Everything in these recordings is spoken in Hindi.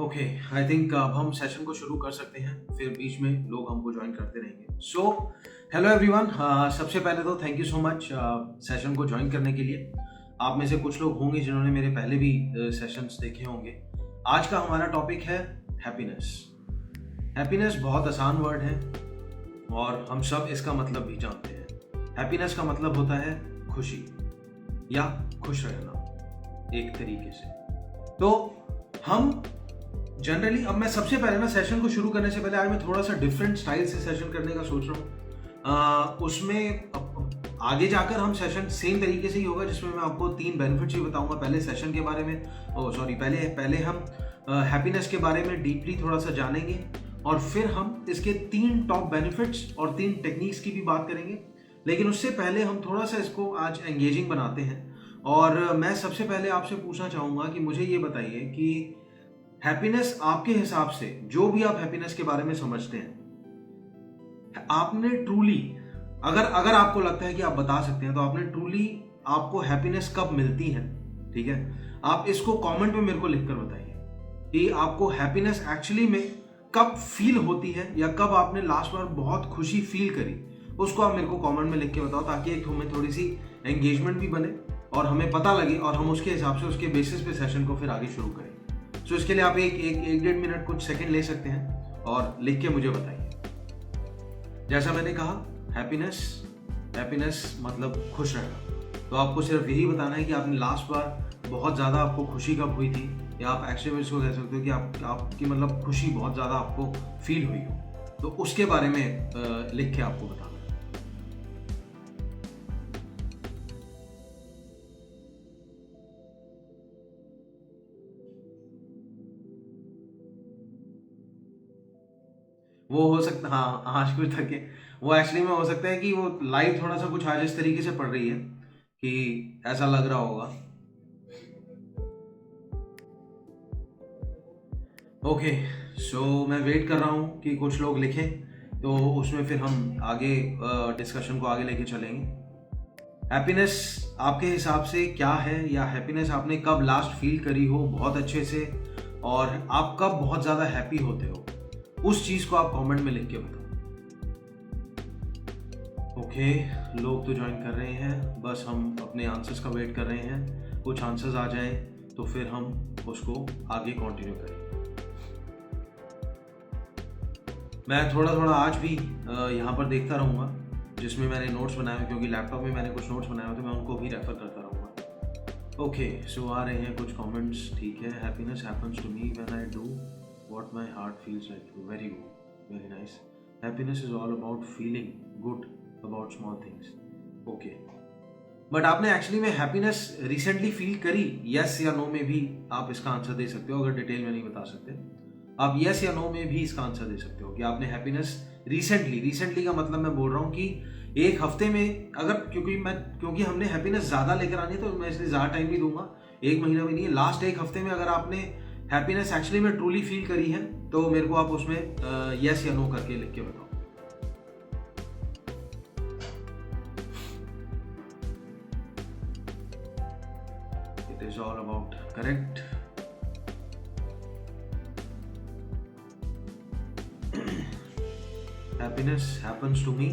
ओके, आई थिंक अब हम सेशन को शुरू कर सकते हैं, फिर बीच में लोग हमको ज्वाइन करते रहेंगे। सो हेलो एवरीवन, सबसे पहले तो thank you so much session को ज्वाइन करने के लिए। आप में से कुछ लोग होंगे जिन्होंने मेरे पहले भी सेशंस देखे होंगे। आज का हमारा टॉपिक है हैप्पीनेस। हैप्पीनेस बहुत आसान वर्ड है और हम सब इसका मतलब भी जानते हैं। हैप्पीनेस का मतलब होता है खुशी या खुश रहना एक तरीके से। तो हम जनरली, अब मैं सबसे पहले ना सेशन को शुरू करने से पहले आज मैं थोड़ा सा डिफरेंट स्टाइल से सेशन करने का सोच रहा हूँ। उसमें आगे जाकर हम सेशन सेम तरीके से ही होगा, जिसमें मैं आपको 3 बेनिफिट्स ही बताऊंगा। पहले सेशन के बारे में पहले हम हैप्पीनेस के बारे में डीपली थोड़ा सा जानेंगे और फिर हम इसके 3 टॉप बेनिफिट्स और 3 टेक्निक्स की भी बात करेंगे। लेकिन उससे पहले हम थोड़ा सा इसको आज एंगेजिंग बनाते हैं और मैं सबसे पहले आपसे पूछना चाहूँगा कि मुझे ये बताइए कि हैप्पीनेस आपके हिसाब से, जो भी आप हैप्पीनेस के बारे में समझते हैं, आपने ट्रूली, अगर आपको लगता है कि आप बता सकते हैं, तो आपने ट्रूली, आपको हैप्पीनेस कब मिलती है? ठीक है, आप इसको कमेंट में मेरे को लिखकर बताइए कि आपको हैप्पीनेस एक्चुअली में कब फील होती है या कब आपने लास्ट बार बहुत खुशी फील करी। उसको आप मेरे को कमेंट में लिख के बताओ, ताकि एक हमें थोड़ी सी एंगेजमेंट भी बने और हमें पता लगे और हम उसके हिसाब से, उसके बेसिस पे सेशन को फिर आगे शुरू करें। सो इसके लिए आप एक 1.5 मिनट कुछ सेकंड ले सकते हैं और लिख के मुझे बताइए। जैसा मैंने कहा, हैप्पीनेस मतलब खुश रहना। तो आपको सिर्फ यही बताना है कि आपने लास्ट बार बहुत ज़्यादा आपको खुशी कब हुई थी, या आप एक्चुअली इसको कह सकते हो कि आपकी मतलब खुशी बहुत ज़्यादा आपको फील हुई हो, तो उसके बारे में लिख के आपको बताना है। वो हो सकता, हाँ, आज कुछ तक है वो एक्चुअली में हो सकता है कि वो लाइट थोड़ा सा कुछ आज इस तरीके से पड़ रही है कि ऐसा लग रहा होगा। ओके, सो मैं वेट कर रहा हूँ कि कुछ लोग लिखें, तो उसमें फिर हम आगे डिस्कशन को आगे लेके चलेंगे। हैप्पीनेस आपके हिसाब से क्या है, या हैप्पीनेस आपने कब लास्ट फील करी हो बहुत अच्छे से, और आप कब बहुत ज़्यादा हैप्पी होते हो, उस चीज़ को आप कमेंट में लिख के बताओ। ओके, लोग तो ज्वाइन कर रहे हैं, बस हम अपने आंसर्स का वेट कर रहे हैं। कुछ आंसर्स आ जाएं तो फिर हम उसको आगे कंटिन्यू करें। मैं थोड़ा थोड़ा आज भी यहाँ पर देखता रहूँगा, जिसमें मैंने नोट्स बनाए हुए, क्योंकि लैपटॉप में मैंने कुछ नोट्स बनाए हुए थे, मैं उनको भी रेफर करता रहूँगा। ओके, सो आ रहे हैं कुछ कमेंट्स। ठीक है, happiness happens to me when I do what my heart feels like. Very good, very nice. Happiness is all about feeling good about small things. Okay. But आपने एक्चुअली में हैप्पीनेस रिसेंटली फील करी? यस या नो में भी आप इसका आंसर दे सकते हो। अगर डिटेल में नहीं बता सकते, आप यस या नो में भी इसका आंसर दे सकते हो कि आपने हैप्पीनेस रिसेंटली का मतलब मैं बोल रहा हूँ कि एक हफ्ते में, अगर क्योंकि हमने हैप्पीनेस ज़्यादा लेकर आनी है, तो मैं इसलिए ज़्यादा टाइम भी दूंगा, 1 महीना भी नहीं है, लास्ट 1 हफ्ते में अगर आपने हैप्पीनेस एक्चुअली में ट्रूली फील करी है, तो मेरे को आप उसमें यस या नो करके लिख के बताओ। It is all about correct. Happiness happens to me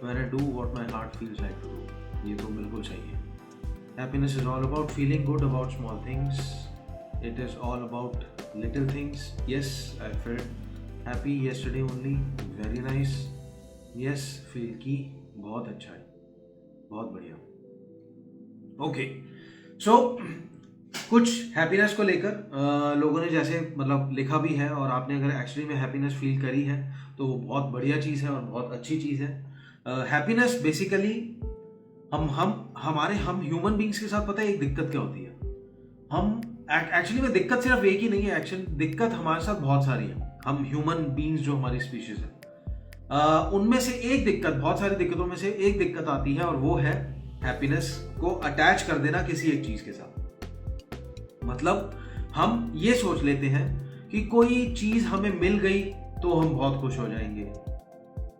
when I do what my heart feels like to do. ये तो बिल्कुल सही है। Happiness is all about feeling good about small things. It is all about little things. Yes, I felt happy yesterday only. Very nice. Yes, feel की बहुत अच्छा है, बहुत बढ़िया। ओके, सो कुछ हैप्पीनेस को लेकर लोगों ने जैसे मतलब लिखा भी है, और आपने अगर एक्चुअली में हैप्पीनेस फील करी है तो वो बहुत बढ़िया चीज़ है और बहुत अच्छी चीज़ है। हैप्पीनेस बेसिकली हम ह्यूमन बींग्स के साथ, पता है एक दिक्कत क्या होती है? हम एक्चुअली में दिक्कत सिर्फ एक ही नहीं है, एक्चुअली दिक्कत हमारे साथ बहुत सारी है। हम ह्यूमन बींग्स जो हमारी स्पीशीज है, उनमें से एक दिक्कत, बहुत सारी दिक्कतों में से एक दिक्कत आती है, और वो है हैप्पीनेस को अटैच कर देना किसी एक चीज के साथ। मतलब हम ये सोच लेते हैं कि कोई चीज हमें मिल गई तो हम बहुत खुश हो जाएंगे,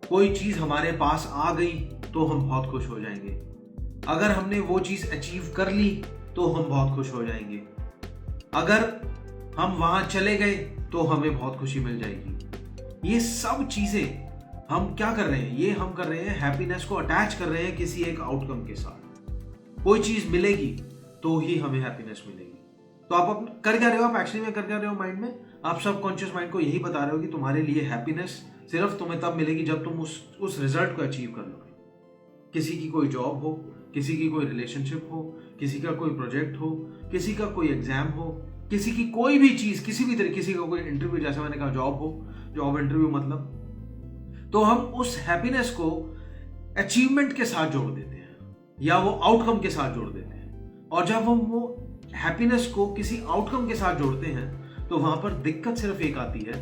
कोई चीज हमारे पास आ गई तो हम बहुत खुश हो जाएंगे, अगर हमने वो चीज अचीव कर ली तो हम बहुत खुश हो जाएंगे, अगर हम वहां चले गए तो हमें बहुत खुशी मिल जाएगी। ये सब चीजें हम क्या कर रहे हैं, ये हम कर रहे हैं हैप्पीनेस को अटैच कर रहे हैं किसी एक आउटकम के साथ। कोई चीज मिलेगी तो ही हमें हैप्पीनेस मिलेगी। तो आप कर क्या रहे हो, आप एक्चुअली में कर क्या रहे हो माइंड में, आप सबकॉन्शियस माइंड को यही बता रहे हो कि तुम्हारे लिए हैप्पीनेस सिर्फ तुम्हें तब मिलेगी जब तुम उस रिजल्ट को अचीव कर लोगे। किसी की कोई जॉब हो, किसी की कोई रिलेशनशिप हो, किसी का कोई प्रोजेक्ट हो, किसी का कोई एग्जाम हो, किसी की कोई भी चीज, किसी भी तरह, किसी का कोई इंटरव्यू, जैसे मैंने कहा जॉब हो, जॉब इंटरव्यू मतलब, तो हम उस हैप्पीनेस को अचीवमेंट के साथ जोड़ देते हैं या वो आउटकम के साथ जोड़ देते हैं। और जब हम वो हैप्पीनेस को किसी आउटकम के साथ जोड़ते हैं तो वहां पर दिक्कत सिर्फ एक आती है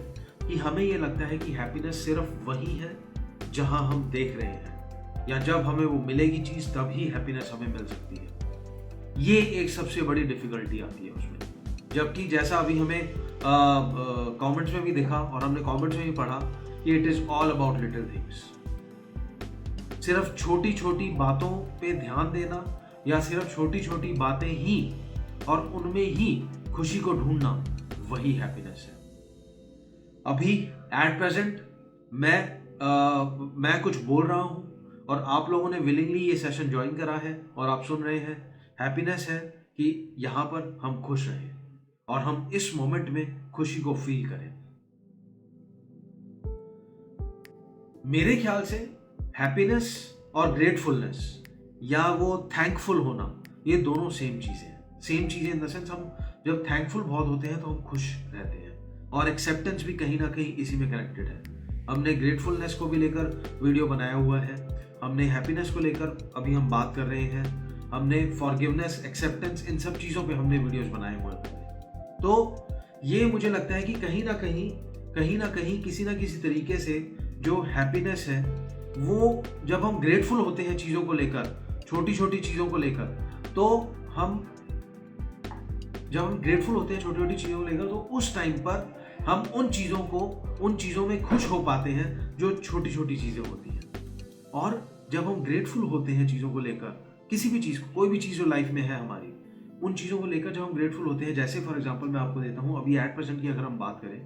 कि हमें ये लगता है कि हैप्पीनेस सिर्फ वही है जहां हम देख रहे हैं, या जब हमें वो मिलेगी चीज तभी हैप्पीनेस हमें मिल सकती है। ये एक सबसे बड़ी डिफिकल्टी आती है उसमें। जबकि जैसा अभी हमें कमेंट्स में भी दिखा और हमने कमेंट्स में भी पढ़ा कि it is all about little things. सिर्फ छोटी छोटी बातों पे ध्यान देना या सिर्फ छोटी छोटी बातें ही और उनमें ही खुशी को ढूंढना, वही हैप्पीनेस है। अभी एट प्रेजेंट मैं कुछ बोल रहा हूं और आप लोगों ने विलिंगली ये सेशन ज्वाइन करा है और आप सुन रहे हैं। हैप्पीनेस है कि यहां पर हम खुश रहें और हम इस मोमेंट में खुशी को फील करें। मेरे ख्याल से हैप्पीनेस और ग्रेटफुलनेस या वो थैंकफुल होना, ये दोनों सेम चीजें हैं। सेम चीजें इन द सेंस, हम जब थैंकफुल बहुत होते हैं तो हम खुश रहते हैं, और एक्सेप्टेंस भी कहीं ना कहीं इसी में कनेक्टेड है। हमने ग्रेटफुलनेस को भी लेकर वीडियो बनाया हुआ है, हमने हैप्पीनेस को लेकर अभी हम बात कर रहे हैं, हमने फॉरगिवनेस, एक्सेप्टेंस, इन सब चीजों पे हमने वीडियोस बनाए हुए हैं। तो ये मुझे लगता है कि कहीं ना कहीं किसी ना किसी तरीके से जो हैप्पीनेस है वो, जब हम ग्रेटफुल होते हैं चीज़ों को लेकर, छोटी छोटी चीज़ों को लेकर, तो जब हम ग्रेटफुल होते हैं छोटी छोटी चीज़ों को लेकर, तो उस टाइम पर हम उन चीज़ों में खुश हो पाते हैं जो छोटी छोटी चीज़ें होती हैं। और जब हम ग्रेटफुल होते हैं चीज़ों को लेकर, किसी भी चीज़, कोई भी चीज़ जो लाइफ में है हमारी, उन चीज़ों को लेकर जब हम ग्रेटफुल होते हैं, जैसे फॉर एग्जाम्पल मैं आपको देता हूँ, अभी एट प्रेजेंट की अगर हम बात करें,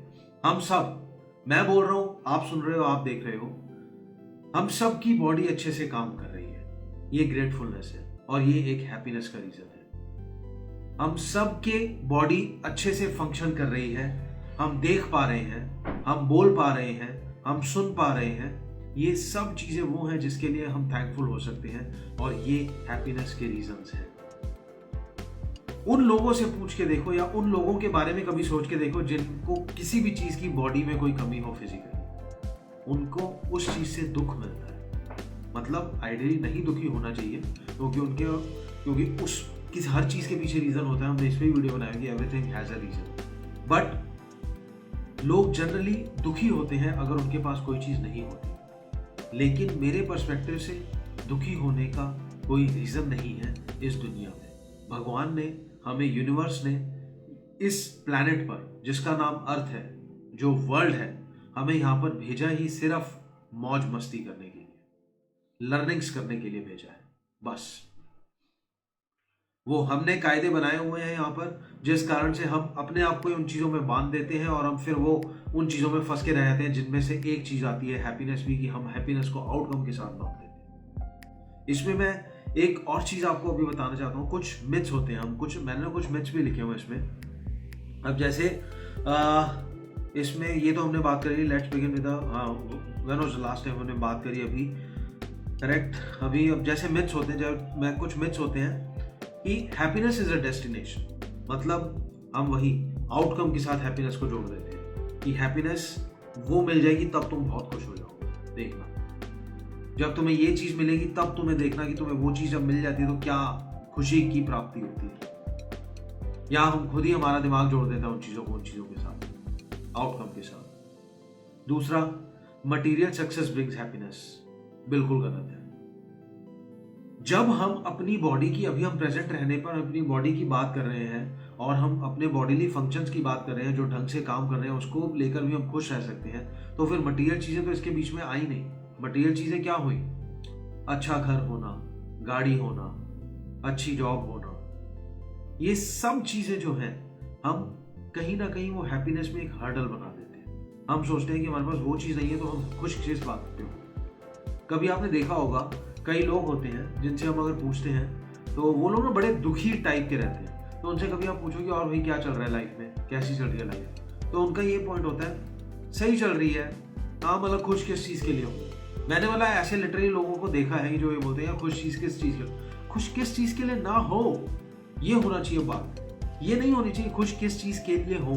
हम सब, मैं बोल रहा हूँ, आप सुन रहे हो, आप देख रहे हो, हम सब की बॉडी अच्छे से काम कर रही है, ये ग्रेटफुलनेस है और ये एक हैप्पीनेस का रीजन है। हम सब के बॉडी अच्छे से फंक्शन कर रही है, हम देख पा रहे हैं, हम बोल पा रहे हैं, हम सुन पा रहे हैं, ये सब चीजें वो हैं जिसके लिए हम थैंकफुल हो सकते हैं, और ये हैप्पीनेस के रीजंस हैं। उन लोगों से पूछ के देखो या उन लोगों के बारे में कभी सोच के देखो जिनको किसी भी चीज की बॉडी में कोई कमी हो फिजिकली, उनको उस चीज से दुख मिलता है। मतलब आइडियली नहीं दुखी होना चाहिए, क्योंकि किस हर चीज के पीछे रीजन होता है। हमने इस पे वीडियो बनाया कि everything has a reason, but लोग जनरली दुखी होते हैं अगर उनके पास कोई चीज नहीं होती। लेकिन मेरे पर्सपेक्टिव से दुखी होने का कोई रीजन नहीं है इस दुनिया में। भगवान ने हमें, यूनिवर्स ने इस प्लैनेट पर, जिसका नाम अर्थ है, जो वर्ल्ड है, हमें यहाँ पर भेजा ही सिर्फ मौज मस्ती करने के लिए, लर्निंग्स करने के लिए भेजा है, बस। वो हमने कायदे बनाए हुए हैं यहाँ पर, जिस कारण से हम अपने आप को उन चीज़ों में बांध देते हैं और हम फिर वो उन चीज़ों में फंस के रह जाते हैं, जिनमें से एक चीज़ आती है हैप्पीनेस भी, कि हम हैप्पीनेस को आउटकम के साथ बांध देते हैं। इसमें मैं एक और चीज़ आपको अभी बताना चाहता हूँ। कुछ मिथ्स होते हैं, मैंने कुछ मिथ्स भी लिखे हुए इसमें। अब जैसे इसमें ये तो हमने बात करी, let's begin with when was the last time हमने बात करी अभी, करेक्ट। अभी अब जैसे मिथ्स होते हैं, जब कुछ मिथ्स होते हैं कि हैप्पीनेस इज अ डेस्टिनेशन, मतलब हम वही आउटकम के साथ हैप्पीनेस को जोड़ देते हैं कि हैप्पीनेस वो मिल जाएगी तब तुम बहुत खुश हो जाओगे। देखना, जब तुम्हें ये चीज मिलेगी तब तुम्हें देखना कि तुम्हें वो चीज जब मिल जाती है तो क्या खुशी की प्राप्ति होती है। या हम खुद ही हमारा दिमाग जोड़ देता है उन चीजों के साथ, आउटकम के साथ। दूसरा, मटीरियल सक्सेस ब्रिंग्स हैप्पीनेस, बिल्कुल गलत है। जब हम अपनी बॉडी की, अभी हम प्रेजेंट रहने पर अपनी बॉडी की बात कर रहे हैं और हम अपने बॉडीली फंक्शंस की बात कर रहे हैं जो ढंग से काम कर रहे हैं, उसको लेकर भी हम खुश रह सकते हैं, तो फिर मटीरियल चीजें तो इसके बीच में आई नहीं। मटीरियल चीजें क्या हुई? अच्छा घर होना, गाड़ी होना, अच्छी जॉब होना, ये सब चीजें जो हैं हम कहीं ना कहीं वो हैप्पीनेस में एक हर्डल बना देते हैं। हम सोचते हैं कि हमारे पास वो चीज़ नहीं है तो हम खुश किस बात पे हो। कभी आपने देखा होगा कई लोग होते हैं जिनसे हम अगर पूछते हैं तो वो लोग ना बड़े दुखी टाइप के रहते हैं। तो उनसे कभी आप पूछोगे और भाई क्या चल रहा है लाइफ में, कैसी चल रही है लाइफ, तो उनका ये पॉइंट होता है सही चल रही है। हाँ मतलब खुश किस चीज़ के लिए हो। मैंने बोला ऐसे लिटरली लोगों को देखा है जो ये बोलते हैं खुश किस चीज़ के, खुश किस चीज़ के लिए ना हो, ये होना चाहिए बात। ये नहीं होनी चाहिए खुश किस चीज़ के लिए हो,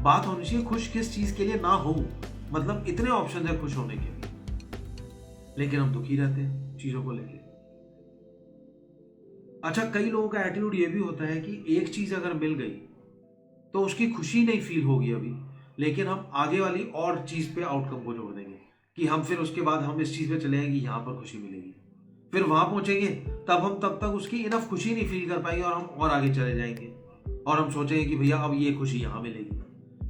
बात होनी चाहिए खुश किस चीज़ के लिए ना हो। मतलब इतने ऑप्शन है खुश होने के लिए, लेकिन हम दुखी रहते हैं चीज़ों को लेके। अच्छा, कई लोगों का एटीट्यूड ये भी होता है कि एक चीज़ अगर मिल गई तो उसकी खुशी नहीं फील होगी अभी, लेकिन हम आगे वाली और चीज़ पे आउटकम को जोड़ देंगे कि हम फिर उसके बाद हम इस चीज़ पे चले जाएंगे, यहाँ पर खुशी मिलेगी। फिर वहां पहुंचेंगे तब तक उसकी इनफ खुशी नहीं फील कर पाएंगे और हम और आगे चले जाएंगे और हम सोचेंगे कि भैया अब ये खुशी यहाँ मिलेगी।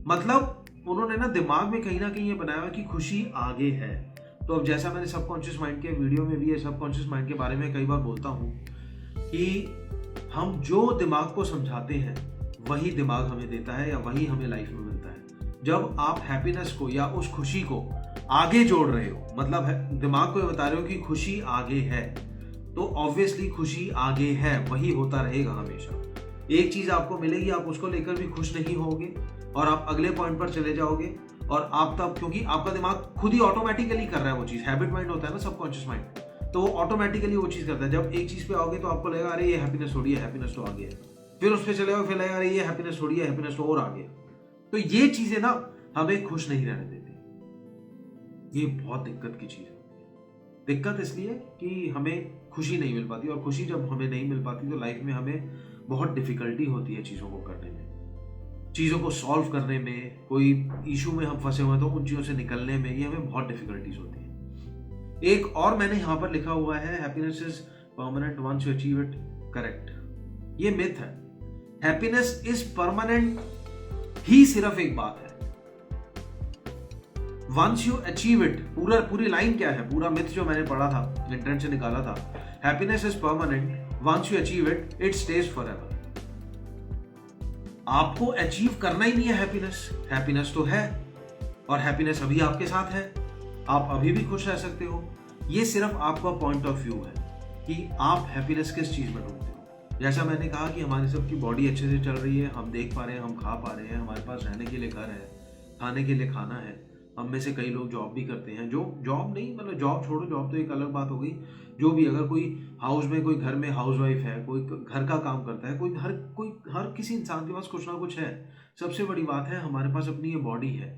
मतलब उन्होंने ना दिमाग में कहीं ना कहीं ये बनाया हुआ कि खुशी आगे है। तो अब जैसा मैंने सबकॉन्शियस माइंड के वीडियो में भी ये सबकॉन्शियस माइंड के बारे में कई बार बोलता हूँ कि हम जो दिमाग को समझाते हैं वही दिमाग हमें देता है या वही हमें लाइफ में मिलता है। जब आप हैप्पीनेस को या उस खुशी को आगे जोड़ रहे हो, मतलब दिमाग को ये बता रहे हो कि खुशी आगे है, तो ऑब्वियसली खुशी आगे है, वही होता रहेगा हमेशा। एक चीज आपको मिलेगी, आप उसको लेकर भी खुश नहीं होगे और आप अगले पॉइंट पर चले जाओगे और आप तब, क्योंकि आपका दिमाग खुद ही ऑटोमेटिकली कर रहा है वो चीज, हैबिट माइंड होता है ना सबकॉन्शियस माइंड, तो वो ऑटोमेटिकली वो चीज करता है। जब एक चीज पे आओगे तो आपको लगेगा अरे ये हैप्पीनेस थोड़ी है, हैप्पीनेस तो आ गया, फिर उस पर चले जाओगे फिर लगेगा अरे ये हैप्पीनेस थोड़ी है, हैप्पीनेस तो और आ गया। तो ये चीजें ना हमें खुश नहीं रहने देती। ये बहुत दिक्कत की चीज है। दिक्कत इसलिए कि हमें खुशी नहीं मिल पाती, और खुशी जब हमें नहीं मिल पाती तो लाइफ में हमें बहुत डिफिकल्टी होती है चीज़ों को करने में, चीज़ों को सॉल्व करने में। कोई इशू में हम फंसे हुए हैं तो उन चीज़ों से निकलने में ये हमें बहुत डिफिकल्टीज होती है। एक और मैंने यहाँ पर लिखा हुआ है, happiness is permanent once you achieve it. Correct, ये मिथ है। हैप्पीनेस इज परमानेंट ही सिर्फ एक बात है, वंस यू अचीव इट। पूरी लाइन क्या है, पूरा मिथ जो मैंने पढ़ा था, इंटरनेट से निकाला था, happiness is permanent once you achieve it, it stays forever. आपको अचीव करना ही नहीं है हैप्पीनेस, हैप्पीनेस तो है और हैप्पीनेस अभी आपके साथ है, आप अभी भी खुश रह सकते हो। ये सिर्फ आपका पॉइंट ऑफ व्यू है कि आप हैप्पीनेस किस चीज में ढूंढते हो। जैसा मैंने कहा कि हमारी सबकी बॉडी अच्छे से चल रही है, हम देख पा रहे हैं, हम खा पा रहे हैं, हमारे पास रहने के लिए घर है, खाने के लिए खाना है। हम में से कई लोग जॉब भी करते हैं, जो जॉब नहीं, मतलब जॉब छोड़ो, जॉब तो एक अलग बात हो गई। जो भी, अगर कोई हाउस में, कोई घर में हाउसवाइफ है, कोई घर का काम करता है, कोई हर किसी इंसान के पास कुछ ना कुछ है। सबसे बड़ी बात है हमारे पास अपनी ये बॉडी है,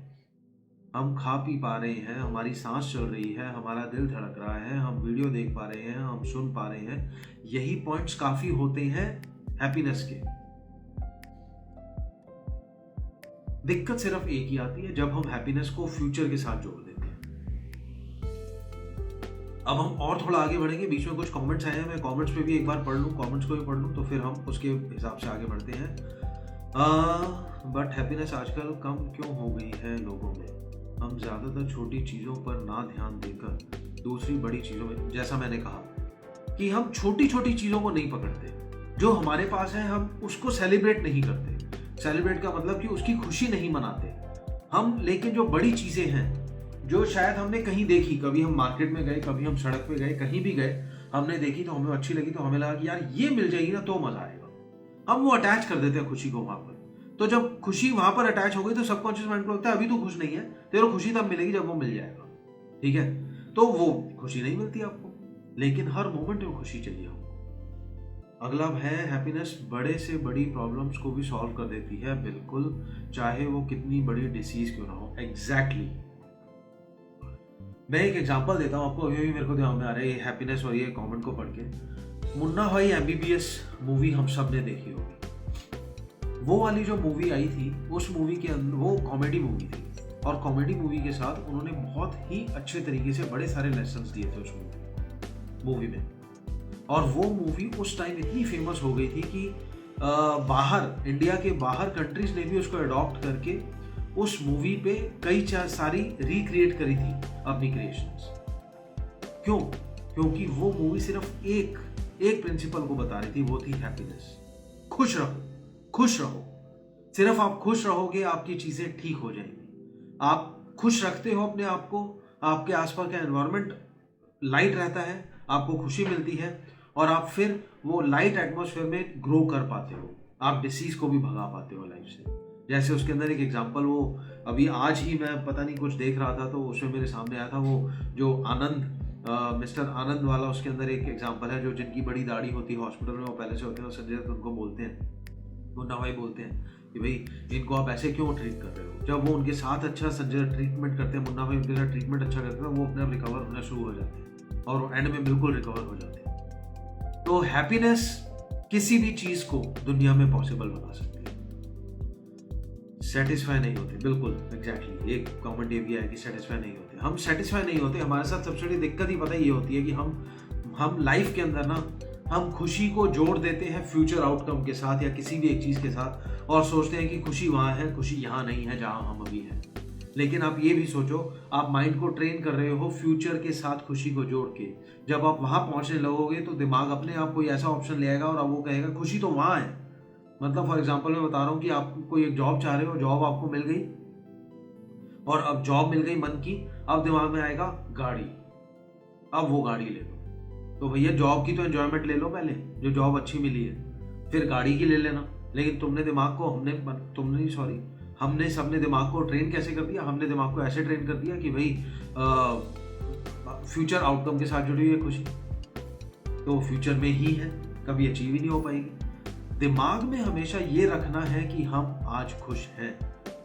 हम खा पी पा रहे हैं, हमारी सांस चल रही है, हमारा दिल धड़क रहा है, हम वीडियो देख पा रहे हैं, हम सुन पा रहे हैं। यही पॉइंट्स काफी होते हैं हैप्पीनेस के। दिक्कत सिर्फ एक ही आती है जब हम हैप्पीनेस को फ्यूचर के साथ जोड़ देते हैं। अब हम और थोड़ा आगे बढ़ेंगे, बीच में कुछ कमेंट्स आए हैं, मैं कमेंट्स पे भी एक बार पढ़ लूँ, कमेंट्स को भी पढ़ लूँ, तो फिर हम उसके हिसाब से आगे बढ़ते हैं। बट हैप्पीनेस आजकल कम क्यों हो गई है लोगों में? हम ज़्यादातर छोटी चीज़ों पर ना ध्यान देकर दूसरी बड़ी चीज़ों में, जैसा मैंने कहा कि हम छोटी छोटी चीज़ों को नहीं पकड़ते, जो हमारे पास है हम उसको सेलिब्रेट नहीं करते। सेलिब्रेट का मतलब कि उसकी खुशी नहीं मनाते हम। लेकिन जो बड़ी चीज़ें हैं, जो शायद हमने कहीं देखी, कभी हम मार्केट में गए, कभी हम सड़क पे गए, कहीं भी गए, हमने देखी तो हमें अच्छी लगी, तो हमें लगा कि यार ये मिल जाएगी ना तो मजा आएगा, हम वो अटैच कर देते हैं खुशी को वहां पर। तो जब खुशी वहां पर अटैच हो गई तो सबकॉन्शियस माइंड को लगता है अभी तो खुश नहीं है, तेरे खुशी तब मिलेगी जब वो मिल जाएगा, ठीक है। तो वो खुशी नहीं मिलती आपको, लेकिन हर मोमेंट में खुशी चाहिए आपको। अगला है, हैप्पीनेस बड़े से बड़ी प्रॉब्लम्स को भी सॉल्व कर देती है, बिल्कुल, चाहे वो कितनी बड़ी डिसीज क्यों ना हो। एग्जैक्टली। मैं एक एग्जांपल देता हूँ आपको, अभी मेरे को ध्यान में आ रहा है ये हैप्पीनेस और ये कमेंट को पढ़ के। मुन्ना भाई MBBS मूवी हम सब ने देखी होगी। वो वाली जो मूवी आई थी, उस मूवी के अंदर वो कॉमेडी मूवी थी, और कॉमेडी मूवी के साथ उन्होंने बहुत ही अच्छे तरीके से बड़े सारे लेसन्स दिए थे उस मूवी में। और वो मूवी उस टाइम इतनी फेमस हो गई थी कि बाहर, इंडिया के बाहर कंट्रीज ने भी उसको अडॉप्ट करके उस मूवी पे कई सारी रिक्रिएट करी थी अपनी क्रिएशंस। क्यों? क्योंकि वो मूवी सिर्फ एक प्रिंसिपल को बता रही थी, वो थी हैप्पीनेस। खुश रहो, खुश रहो, सिर्फ आप खुश रहोगे आपकी चीजें ठीक हो जाएंगी। आप खुश रखते हो अपने आप को, आपके आसपास का एनवायरनमेंट लाइट रहता है, आपको खुशी मिलती है और आप फिर वो लाइट एटमॉस्फेयर में ग्रो कर पाते हो, आप डिसीज को भी भगा पाते हो लाइफ से। जैसे उसके अंदर एक एग्जांपल, वो अभी आज ही मैं पता नहीं कुछ देख रहा था तो उसमें मेरे सामने आया था, वो जो आनंद मिस्टर आनंद वाला, उसके अंदर एक एग्जांपल है, जो जिनकी बड़ी दाढ़ी होती है हॉस्पिटल में, वो पहले से होते हैं, संजय दत्त उनको बोलते हैं, मुन्ना भाई बोलते हैं कि भाई इनको आप ऐसे क्यों ट्रीट कर रहे हो। जब वो उनके साथ अच्छा संजय ट्रीटमेंट करते हैं, मुन्ना भाई उनके साथ ट्रीटमेंट अच्छा करते हैं, वो अपने आप रिकवर होना शुरू हो जाते हैं और वो एंड में बिल्कुल रिकवर हो जाते हैं। तो हैप्पीनेस किसी भी चीज को दुनिया में पॉसिबल बना सकती है। सेटिस्फाई नहीं होते, बिल्कुल एग्जैक्टली एक कमेंट ये भी है कि सेटिस्फाई नहीं होते, हम सेटिस्फाई नहीं होते। हमारे साथ सबसे बड़ी दिक्कत ही पता ये होती है कि हम लाइफ के अंदर ना, हम खुशी को जोड़ देते हैं फ्यूचर आउटकम के साथ या किसी भी एक चीज के साथ, और सोचते हैं कि खुशी वहां है, खुशी यहाँ नहीं है जहां हम अभी हैं। लेकिन आप ये भी सोचो, आप माइंड को ट्रेन कर रहे हो फ्यूचर के साथ खुशी को जोड़ के। जब आप वहां पहुंचने लगोगे तो दिमाग अपने आप कोई ऐसा ऑप्शन ले आएगा और अब वो कहेगा खुशी तो वहां है। मतलब फॉर एग्जांपल मैं बता रहा हूँ कि आप कोई एक जॉब चाह रहे हो, जॉब आपको मिल गई और अब जॉब मिल गई मन की, अब दिमाग में आएगा गाड़ी, अब वो गाड़ी ले लो। तो भैया जॉब की तो एंजॉयमेंट ले लो पहले, जो जॉब अच्छी मिली है, फिर गाड़ी की ले लेना। लेकिन तुमने दिमाग को हमने सबने दिमाग को ट्रेन कैसे कर दिया, हमने दिमाग को ऐसे ट्रेन कर दिया कि भाई फ्यूचर आउटकम के साथ जुड़ी हुई है खुशी, तो फ्यूचर में ही है, कभी अचीव ही नहीं हो पाएगी। दिमाग में हमेशा ये रखना है कि हम आज खुश हैं,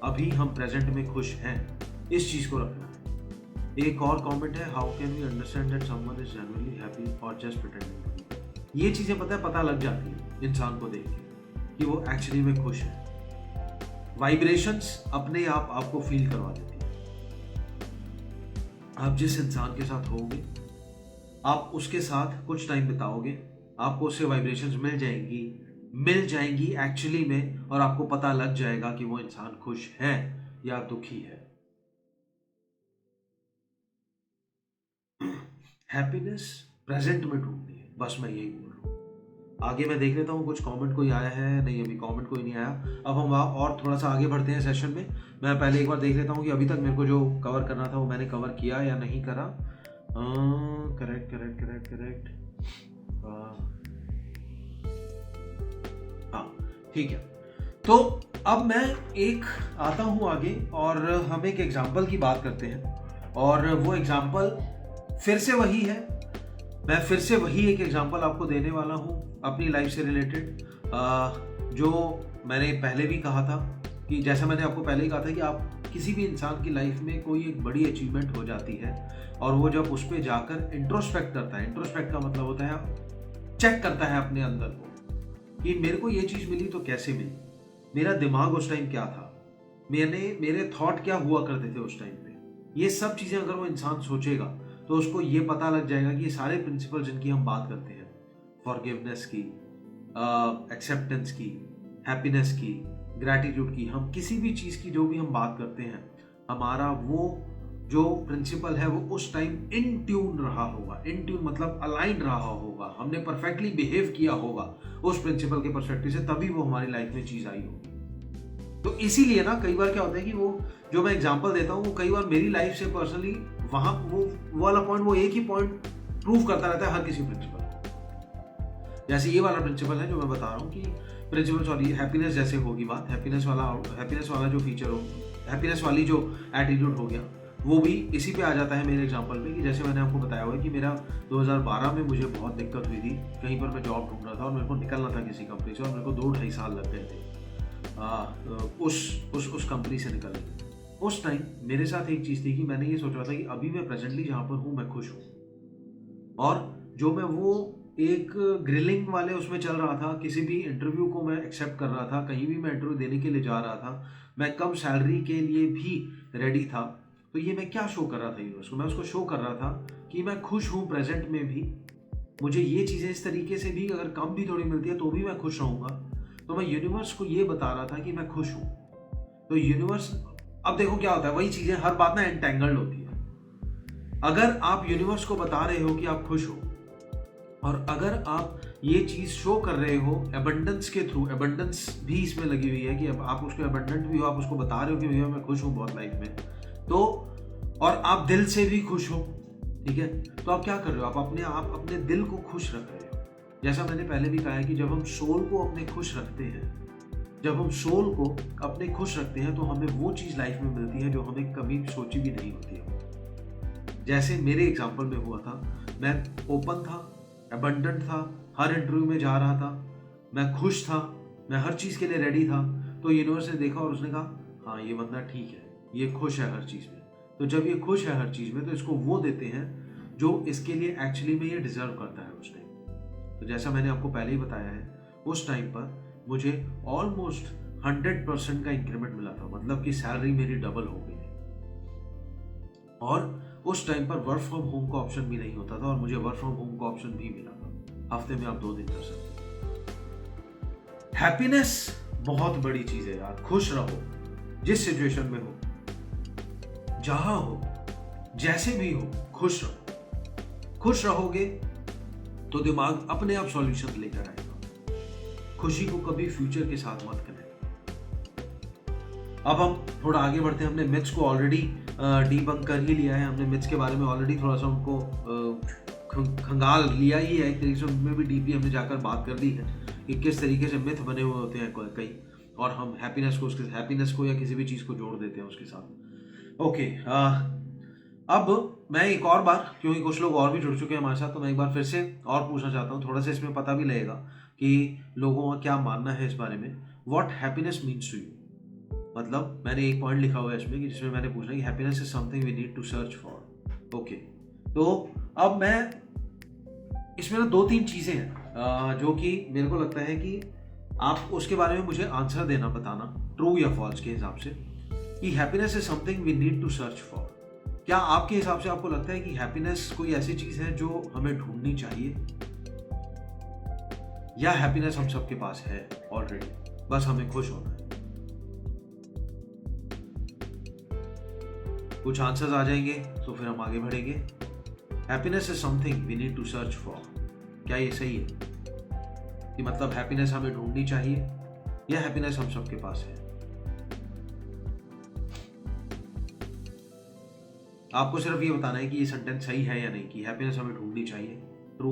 अभी हम प्रेजेंट में खुश हैं, इस चीज को रखना है। एक और कमेंट है, how can we understand that someone is genuinely happy और जस्ट प्रिटेंडिंग। ये चीजें पता लग जाती है इंसान को देख के कि वो एक्चुअली में खुश है। वाइब्रेशंस अपने आप आपको फील करवा देती है। आप जिस इंसान के साथ होगे, आप उसके साथ कुछ टाइम बिताओगे, आपको उससे वाइब्रेशंस मिल जाएंगी एक्चुअली में, और आपको पता लग जाएगा कि वो इंसान खुश है या दुखी है। हैप्पीनेस प्रेजेंट में ढूंढनी है, बस मैं यही बोल रहा हूं। आगे मैं देख लेता हूँ कुछ कमेंट कोई आया है, नहीं अभी कमेंट कोई नहीं आया। अब हम और थोड़ा सा आगे बढ़ते हैं सेशन में। मैं पहले एक बार देख लेता हूँ कि अभी तक मेरे को जो कवर करना था वो मैंने कवर किया या नहीं करा। करेक्ट। हाँ ठीक है। तो अब मैं एक आता हूँ आगे और हम एक एग्जाम्पल की बात करते हैं, और वो एग्जाम्पल फिर से वही है। मैं फिर से वही एक एग्जाम्पल आपको देने वाला हूँ अपनी लाइफ से रिलेटेड, जो मैंने पहले भी कहा था कि जैसा मैंने आपको पहले ही कहा था कि आप किसी भी इंसान की लाइफ में कोई एक बड़ी अचीवमेंट हो जाती है और वो जब उस पर जाकर इंट्रोस्पेक्ट करता है, इंट्रोस्पेक्ट का मतलब होता है चेक करता है अपने अंदर को कि मेरे को ये चीज़ मिली तो कैसे मिली, मेरा दिमाग उस टाइम क्या था, मेरे थॉट क्या हुआ करते थे उस टाइम पे। ये सब चीज़ें अगर वो इंसान सोचेगा तो उसको ये पता लग जाएगा कि ये सारे प्रिंसिपल जिनकी हम बात करते हैं, फॉरगिवनेस की, एक्सेप्टेंस की, हैप्पीनेस की, ग्रैटिट्यूड की, हम किसी भी चीज़ की जो भी हम बात करते हैं, हमारा वो जो प्रिंसिपल है वो उस टाइम इन ट्यून रहा होगा। इन ट्यून मतलब अलाइन रहा होगा, हमने परफेक्टली बिहेव किया होगा उस प्रिंसिपल के पर्सपेक्टिव से, तभी वो हमारी लाइफ में चीज़ आई होगी। तो इसीलिए ना कई बार क्या होता है कि वो जो मैं एग्जांपल देता हूँ वो कई बार मेरी लाइफ से पर्सनली वहां वो वाला पॉइंट, वो एक ही पॉइंट प्रूव करता रहता है हर किसी प्रिंसिपल। जैसे ये वाला प्रिंसिपल है जो मैं बता रहा हूँ कि प्रिंसिपल, सॉरी, हैप्पीनेस जैसे होगी बात, हैप्पीनेस वाला जो फीचर हो, हैप्पीनेस वाली जो एटीट्यूड हो गया, वो भी इसी पे आ जाता है मेरे एग्जांपल पे। कि जैसे मैंने आपको बताया हुआ है कि मेरा 2012 में मुझे बहुत दिक्कत हुई थी, कहीं पर मैं जॉब ढूंढ रहा था और मेरे को निकलना था किसी कंपनी से, और मेरे को 2-2.5 साल लग गए थे उस कंपनी से निकलने। उस टाइम मेरे साथ एक चीज़ थी कि मैंने ये सोचा था कि अभी मैं प्रेजेंटली जहाँ पर हूँ मैं खुश हूँ, और जो मैं वो एक ग्रिलिंग वाले उसमें चल रहा था, किसी भी इंटरव्यू को मैं एक्सेप्ट कर रहा था, कहीं भी मैं इंटरव्यू देने के लिए जा रहा था, मैं कम सैलरी के लिए भी रेडी था। तो ये मैं क्या शो कर रहा था यूनिवर्स को? मैं उसको शो कर रहा था कि मैं खुश हूँ प्रेजेंट में भी, मुझे ये चीज़ें इस तरीके से भी अगर कम भी थोड़ी मिलती है तो भी मैं खुश रहूँगा। तो मैं यूनिवर्स को ये बता रहा था कि मैं खुश हूँ। तो यूनिवर्स, अब देखो क्या होता है, वही चीज़ें हर बात ना एंटेंगल्ड होती है। अगर आप यूनिवर्स को बता रहे हो कि आप खुश हो, और अगर आप ये चीज शो कर रहे हो एबंडेंस के थ्रू, एबंडेंस भी इसमें लगी हुई है कि अब आप उसको एबंडेंट भी हो, आप उसको बता रहे हो कि भैया मैं खुश हूँ बहुत लाइफ में, तो और आप दिल से भी खुश हो, ठीक है, तो आप क्या कर रहे हो, आप अपने दिल को खुश रख रहे हो। जैसा मैंने पहले भी कहा है कि जब हम सोल को अपने खुश रखते हैं, जब हम सोल को अपने खुश रखते हैं, तो हमें वो चीज लाइफ में मिलती है जो हमें कभी सोची भी नहीं होती है। जैसे मेरे एग्जाम्पल में हुआ था, मैं ओपन था, एबंडेंट था, हर इंटरव्यू में जा रहा था, मैं खुश था, मैं हर चीज के लिए रेडी था, तो यूनिवर्स ने देखा और उसने कहा हाँ ये बंदा ठीक है, ये खुश है हर चीज में। तो जब ये खुश है हर चीज में, तो इसको वो देते हैं जो इसके लिए एक्चुअली में ये डिजर्व करता है उस टाइम। तो जैसा मैंने आपको पहले ही बताया है, उस टाइम पर मुझे ऑलमोस्ट 100% का इंक्रीमेंट मिला था, मतलब कि सैलरी मेरी डबल हो गई। और उस टाइम पर वर्क फ्रॉम होम का ऑप्शन भी नहीं होता था, और मुझे वर्क फ्रॉम होम का ऑप्शन भी मिला था। हफ्ते में आप 2 दिन कर सकते हैं। हैप्पीनेस बहुत बड़ी चीज है यार। खुश रहो, जिस सिचुएशन में हो, जहां हो, जैसे भी हो, खुश रहो। खुश रहोगे तो दिमाग अपने आप सॉल्यूशन लेकर आएगा। खुशी को कभी फ्यूचर के साथ मत करें। अब हम थोड़ा आगे बढ़ते हैं। हमने मिथ्स को ऑलरेडी डीबंक कर ही लिया है, हमने मिथ्स के बारे में ऑलरेडी थोड़ा सा उनको खंगाल लिया ही है, एक तरीके से उनमें भी डीपली हमने जाकर बात कर दी है कि किस तरीके से मिथ बने हुए होते हैं कई, और हम हैप्पीनेस को या किसी भी चीज को जोड़ देते हैं उसके साथ। ओके, अब मैं एक और बार, क्योंकि कुछ लोग और भी जुड़ चुके हैं हमारे साथ, तो मैं एक बार फिर से और पूछना चाहता हूँ, थोड़ा सा इसमें पता भी लगेगा कि लोगों का क्या मानना है इस बारे में। What happiness means to you, मतलब मैंने एक पॉइंट लिखा हुआ है इसमें कि जिसमें मैंने पूछा कि happiness is something we need to search for. Okay, तो अब मैं इसमें ना 2-3 चीजें हैं जो कि मेरे को लगता है कि आप उसके बारे में मुझे आंसर देना, बताना ट्रू या फॉल्स के हिसाब से, कि happiness is something we need to search for. क्या आपके हिसाब से आपको लगता है कि हैप्पीनेस कोई ऐसी चीज है जो हमें ढूंढनी चाहिए, या हैप्पीनेस हम सबके पास है ऑलरेडी, बस हमें खुश होना है? कुछ आंसर्स आ जाएंगे तो फिर हम आगे बढ़ेंगे। Happiness is something we need to search for, क्या ये सही है कि मतलब हैप्पीनेस हमें ढूंढनी चाहिए, या हैप्पीनेस हम सबके पास है? आपको सिर्फ ये बताना है कि ये सेंटेंस सही है या नहीं, कि हैप्पीनेस हमें ढूंढनी चाहिए, ट्रू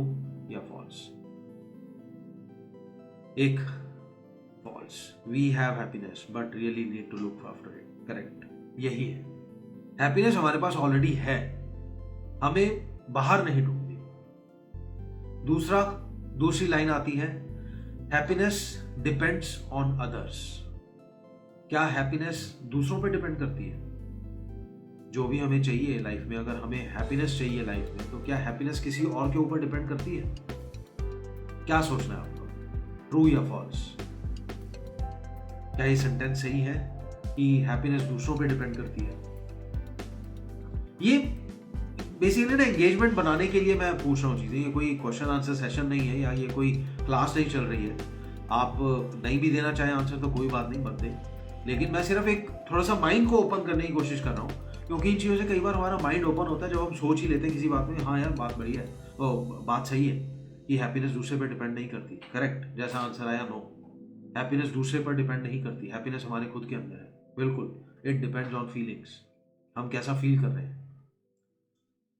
या फॉल्स। एक false, we have happiness but really need to look after it, correct, यही है। हैप्पीनेस हमारे पास ऑलरेडी है, हमें बाहर नहीं ढूंढनी। दूसरी लाइन आती है, हैप्पीनेस डिपेंड्स ऑन अदर्स। क्या हैप्पीनेस दूसरों पे डिपेंड करती है? जो भी हमें चाहिए लाइफ में, अगर हमें हैप्पीनेस चाहिए लाइफ में, तो क्या हैप्पीनेस किसी और के ऊपर डिपेंड करती है? क्या सोचना है आपको, ट्रू या फॉल्स? क्या ये सेंटेंस सही है कि हैप्पीनेस दूसरों पे डिपेंड करती है? ये बेसिकली ना एंगेजमेंट बनाने के लिए मैं पूछ रहा हूँ चीजें, ये कोई क्वेश्चन आंसर सेशन नहीं है, या ये कोई क्लास नहीं चल रही है। आप नहीं भी देना चाहें आंसर तो कोई बात नहीं, मत दें, लेकिन मैं सिर्फ एक थोड़ा सा माइंड को ओपन करने की कोशिश कर रहा हूँ, क्योंकि इन चीज़ों से कई बार हमारा माइंड ओपन होता है जब हम सोच ही लेते हैं किसी बात में, हाँ यार बात बढ़िया है, बात सही है कि हैप्पीनेस दूसरे पर डिपेंड नहीं करती। करेक्ट, जैसा आंसर आया नो, हैप्पीनेस दूसरे पर डिपेंड नहीं करती, हैप्पीनेस हमारे खुद के अंदर है। बिल्कुल, इट डिपेंड्स ऑन फीलिंग्स, हम कैसा फील कर रहे हैं,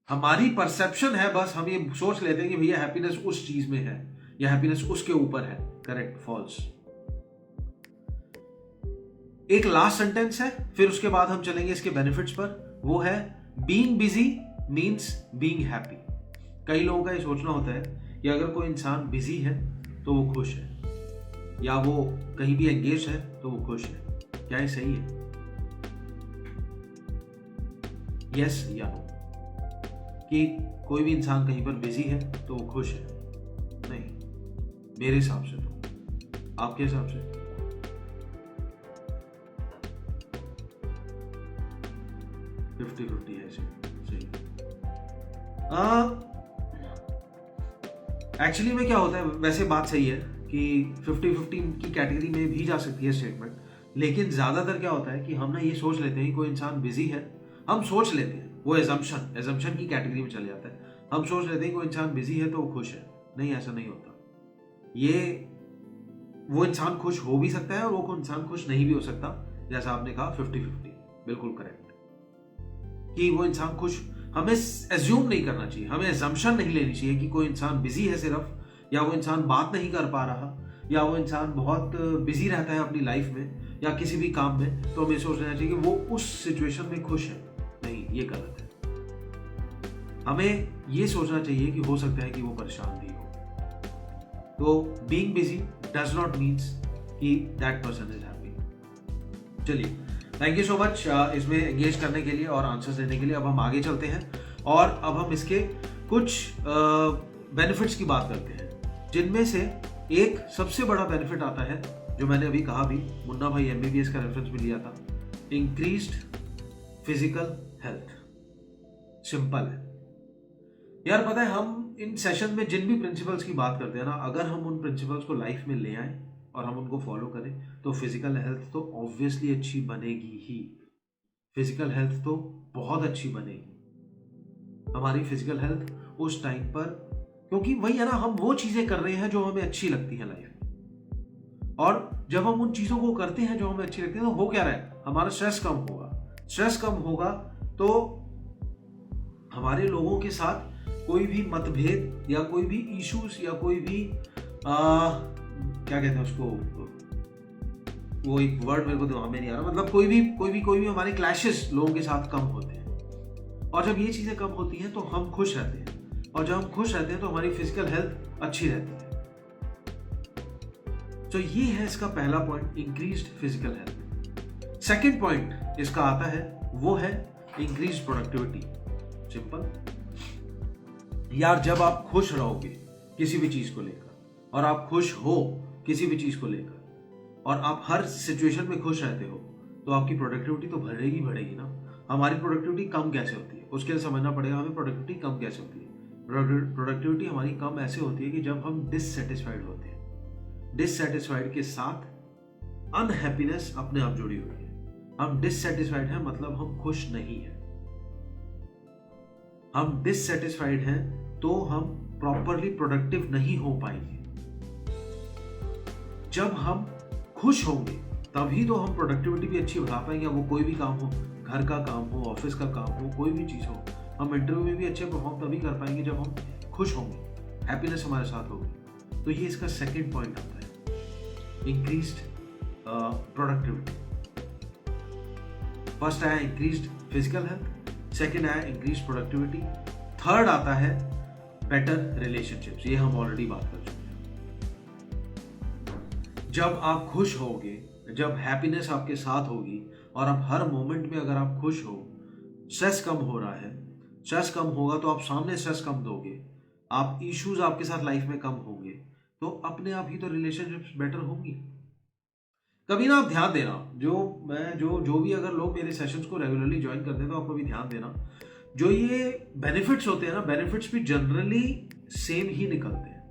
हमारी परसेप्शन है, बस हम ये सोच लेते हैं कि भैया हैप्पीनेस उस चीज में है या हैप्पीनेस उसके ऊपर है। Correct, false. एक लास्ट सेंटेंस है, फिर उसके बाद हम चलेंगे इसके बेनिफिट्स पर, वो है being busy means being happy. कई लोगों का ये सोचना होता है कि अगर कोई इंसान बिजी है तो वो खुश है, या वो कहीं भी एंगेज है तो वो खुश है। क्या ये सही है? यस या नो, कि कोई भी इंसान कहीं पर बिजी है तो वो खुश है? नहीं, मेरे हिसाब से तो। आपके हिसाब से? फिफ्टी है सही। एक्चुअली में क्या होता है, वैसे बात सही है कि 50-50 की कैटेगरी में भी जा सकती है स्टेटमेंट, लेकिन ज्यादातर क्या होता है कि हम ना ये सोच लेते हैं कि कोई इंसान बिजी है, हम सोच लेते हैं, वो एजम्पशन की कैटेगरी में चले जाता है, हम सोच लेते हैं कोई इंसान बिजी है तो वो खुश है। नहीं, ऐसा नहीं होता। ये वो इंसान खुश हो भी सकता है और वो इंसान खुश नहीं भी हो सकता, जैसा आपने कहा 50-50, बिल्कुल करेक्ट। कि वो इंसान खुश, हमें एज्यूम नहीं करना चाहिए, हमें एजम्पशन नहीं लेनी चाहिए कि कोई इंसान बिजी है सिर्फ, या वो इंसान बात नहीं कर पा रहा, या वो इंसान बहुत बिजी रहता है अपनी लाइफ में या किसी भी काम में, तो हमें सोच लेना चाहिए कि वो उस सिचुएशन में खुश है। नहीं, ये गलत है। हमें ये सोचना चाहिए कि हो सकता है कि वो परेशान भी हो। तो being busy does not means कि दैट पर्सन इज हैप्पी। चलिए, थैंक यू सो मच इसमें एंगेज करने के लिए और आंसर्स देने के लिए। अब हम आगे चलते हैं और अब हम इसके कुछ बेनिफिट्स की बात करते हैं, जिनमें से एक सबसे बड़ा बेनिफिट आता है, जो मैंने अभी कहा भी, मुन्ना भाई MBBS का रेफरेंस भी लिया था, इंक्रीज्ड फिजिकल हेल्थ। सिंपल है यार, पता है हम इन सेशन में जिन भी प्रिंसिपल्स की बात करते हैं ना, अगर हम उन प्रिंसिपल्स को लाइफ में ले आए और हम उनको फॉलो करें तो फिजिकल हेल्थ तो ऑब्वियसली अच्छी बनेगी ही। फिजिकल हेल्थ तो बहुत अच्छी बनेगी हमारी फिजिकल हेल्थ उस टाइम पर, क्योंकि वही है ना, हम वो चीजें कर रहे हैं जो हमें अच्छी लगती है लाइफ में, और जब हम उन चीजों को करते हैं जो हमें अच्छी लगती है तो हो क्या रहा है, हमारा स्ट्रेस कम होगा। स्ट्रेस कम होगा तो हमारे लोगों के साथ कोई भी मतभेद या कोई भी इश्यूज या कोई भी क्या कहते हैं उसको, वो एक वर्ड मेरे को दिमाग में नहीं आ रहा, मतलब कोई भी हमारे क्लैशेस लोगों के साथ कम होते हैं। और जब ये चीजें कम होती हैं तो हम खुश रहते हैं, और जब हम खुश रहते हैं तो हमारी फिजिकल हेल्थ अच्छी रहती है। तो ये है इसका पहला point, increased physical health. Second point इसका आता है, वो है इंक्रीज्ड प्रोडक्टिविटी। सिंपल यार, जब आप खुश रहोगे किसी भी चीज को लेकर, और आप खुश हो किसी भी चीज को लेकर, और आप हर सिचुएशन में खुश रहते हो, तो आपकी प्रोडक्टिविटी तो बढ़ेगी ना। हमारी प्रोडक्टिविटी कम कैसे होती है, उसके लिए समझना पड़ेगा हमें प्रोडक्टिविटी कम कैसे होती है। प्रोडक्टिविटी हमारी कम ऐसे होती है कि जब हम डिससेटिस्फाइड होते हैं। डिससेटिस्फाइड के साथ अनहैप्पीनेस अपने आप जुड़ी हुई है। हम डिससेटिस्फाइड हैं मतलब हम खुश नहीं हैं। हम डिससेटिस्फाइड हैं तो हम प्रॉपरली प्रोडक्टिव नहीं हो पाएंगे। जब हम खुश होंगे तभी तो हम प्रोडक्टिविटी भी अच्छी बढ़ा पाएंगे। वो कोई भी काम हो, घर का काम हो, ऑफिस का काम हो, कोई भी चीज हो, हम इंटरव्यू में भी अच्छे परफॉर्म तभी कर पाएंगे जब हम खुश होंगे, हैप्पीनेस हमारे साथ होगी। तो ये इसका सेकंड पॉइंट आता है, इंक्रीज्ड प्रोडक्टिविटी। फर्स्ट आया इंक्रीज्ड फिजिकल हेल्थ, सेकंड आया इंक्रीज्ड प्रोडक्टिविटी, थर्ड आता है बेटर रिलेशनशिप्स। ये हम ऑलरेडी बात कर चुके हैं। जब आप खुश होगे, जब हैप्पीनेस आपके साथ होगी, और आप हर मोमेंट में अगर आप खुश हो, स्ट्रेस कम हो रहा है, स्ट्रेस कम होगा तो आप सामने स्ट्रेस कम दोगे, आप इश्यूज आपके साथ लाइफ में कम होंगे, तो अपने आप ही तो रिलेशनशिप्स बेटर होंगी। कभी ना आप ध्यान देना, जो भी अगर लोग मेरे सेशंस को रेगुलरली ज्वाइन करते हैं तो आपको भी ध्यान देना, जो ये बेनिफिट्स होते हैं ना, बेनिफिट्स भी जनरली सेम ही निकलते हैं।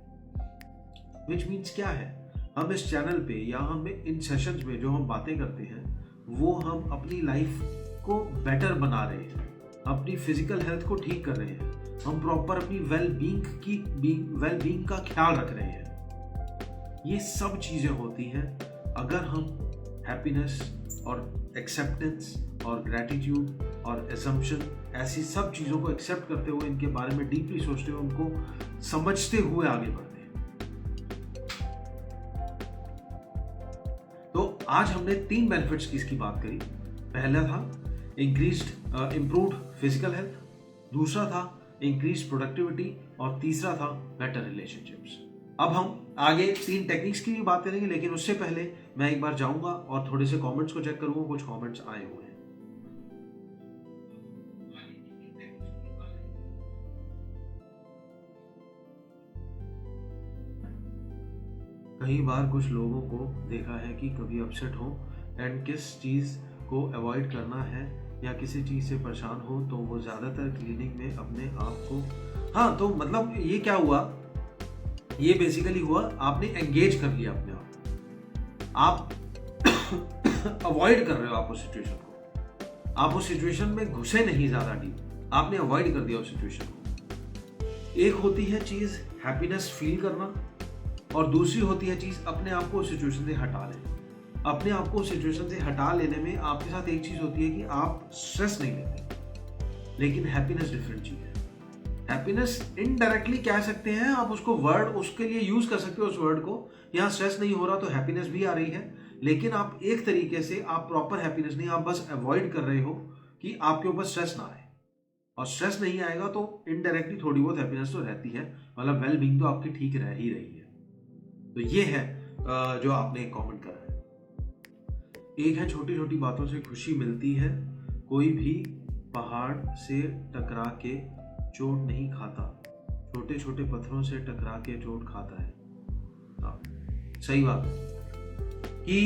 विच मीन्स क्या है, हम इस चैनल पे या हम इन सेशंस में जो हम बातें करते हैं वो हम अपनी लाइफ को बेटर बना रहे हैं, अपनी फिजिकल हेल्थ को ठीक कर रहे हैं, हम प्रॉपर अपनी वेलबींग का ख्याल रख रहे हैं। ये सब चीजें होती हैं अगर हम हैप्पीनेस और एक्सेप्टेंस और ग्रैटिट्यूड और एजम्पशन, ऐसी सब चीज़ों को एक्सेप्ट करते हुए, इनके बारे में डीपली सोचते हुए, उनको समझते हुए आगे बढ़ते हैं। तो आज हमने 3 बेनिफिट्स की इसकी बात करी। पहला था इंक्रीज्ड इम्प्रूव्ड फिजिकल हेल्थ, दूसरा था इंक्रीज्ड प्रोडक्टिविटी, और तीसरा था बेटर रिलेशनशिप्स। अब हम आगे 3 टेक्निक्स की भी बात करेंगे, लेकिन उससे पहले मैं एक बार जाऊंगा और थोड़े से कमेंट्स को चेक करूंगा। कुछ कमेंट्स आए हुए हैं। कई बार कुछ लोगों को देखा है कि कभी अपसेट हो एंड किस चीज़ को अवॉइड करना है या किसी चीज़ से परेशान हो तो वो ज़्यादातर क्लिनिक में अपने आप को, हाँ, तो मतलब ये क्या हुआ, ये बेसिकली हुआ आपने एंगेज कर लिया अपने आप अवॉइड कर रहे हो आप उस सिचुएशन को, आप उस सिचुएशन में घुसे नहीं ज़्यादा डीप, आपने अवॉइड कर दिया उस सिचुएशन को। एक होती है चीज़ हैप्पीनेस फील करना, और दूसरी होती है चीज अपने आप को सिचुएशन से हटा लेना। अपने आप को सिचुएशन से हटा लेने में आपके साथ एक चीज होती है कि आप स्ट्रेस नहीं लेते, लेकिन हैप्पीनेस डिफरेंट चीज है। हैप्पीनेस इनडायरेक्टली कह सकते हैं आप, उसको वर्ड उसके लिए यूज कर सकते हो उस वर्ड को। यहाँ स्ट्रेस नहीं हो रहा तो हैप्पीनेस भी आ रही है, लेकिन आप एक तरीके से आप प्रॉपर हैप्पीनेस नहीं, आप बस अवॉइड कर रहे हो कि आपके ऊपर स्ट्रेस ना आए। और स्ट्रेस नहीं आएगा तो इनडायरेक्टली थोड़ी बहुत हैप्पीनेस तो रहती है, मतलब वेल बीइंग तो आपकी ठीक रह ही रही है। तो ये है जो आपने कमेंट करा है। एक है छोटी छोटी बातों से खुशी मिलती है, कोई भी पहाड़ से टकरा के चोट नहीं खाता, छोटे छोटे पत्थरों से टकरा के चोट खाता है। सही बात कि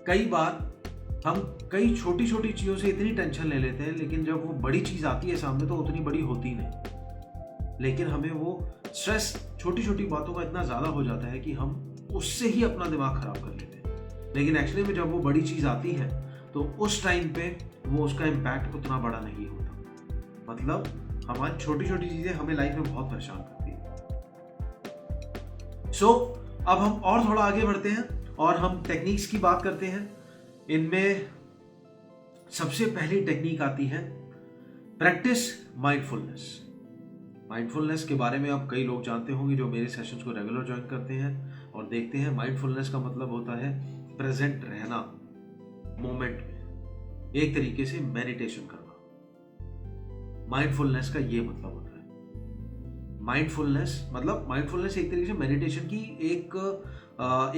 कई बार हम कई छोटी छोटी चीजों से इतनी टेंशन ले लेते हैं, लेकिन जब वो बड़ी चीज आती है सामने तो उतनी बड़ी होती नहीं। लेकिन हमें वो स्ट्रेस छोटी छोटी बातों का इतना ज्यादा हो जाता है कि हम उससे ही अपना दिमाग खराब कर लेते हैं। लेकिन एक्चुअली में जब वो बड़ी चीज आती है तो उस टाइम पे वो उसका इम्पैक्ट उतना बड़ा नहीं होता। मतलब हमारी छोटी छोटी चीजें हमें लाइफ में बहुत परेशान करती है। अब हम और थोड़ा आगे बढ़ते हैं और हम टेक्निक्स की बात करते हैं। इनमें सबसे पहली टेक्निक आती है प्रैक्टिस माइंडफुलनेस। माइंडफुलनेस के बारे में आप कई लोग जानते होंगे जो मेरे सेशंस को रेगुलर ज्वाइन करते हैं और देखते हैं। माइंडफुलनेस का मतलब होता है प्रेजेंट रहना, मोमेंट में, एक तरीके से मेडिटेशन करना। माइंडफुलनेस का ये मतलब होता है। माइंडफुलनेस एक तरीके से मेडिटेशन की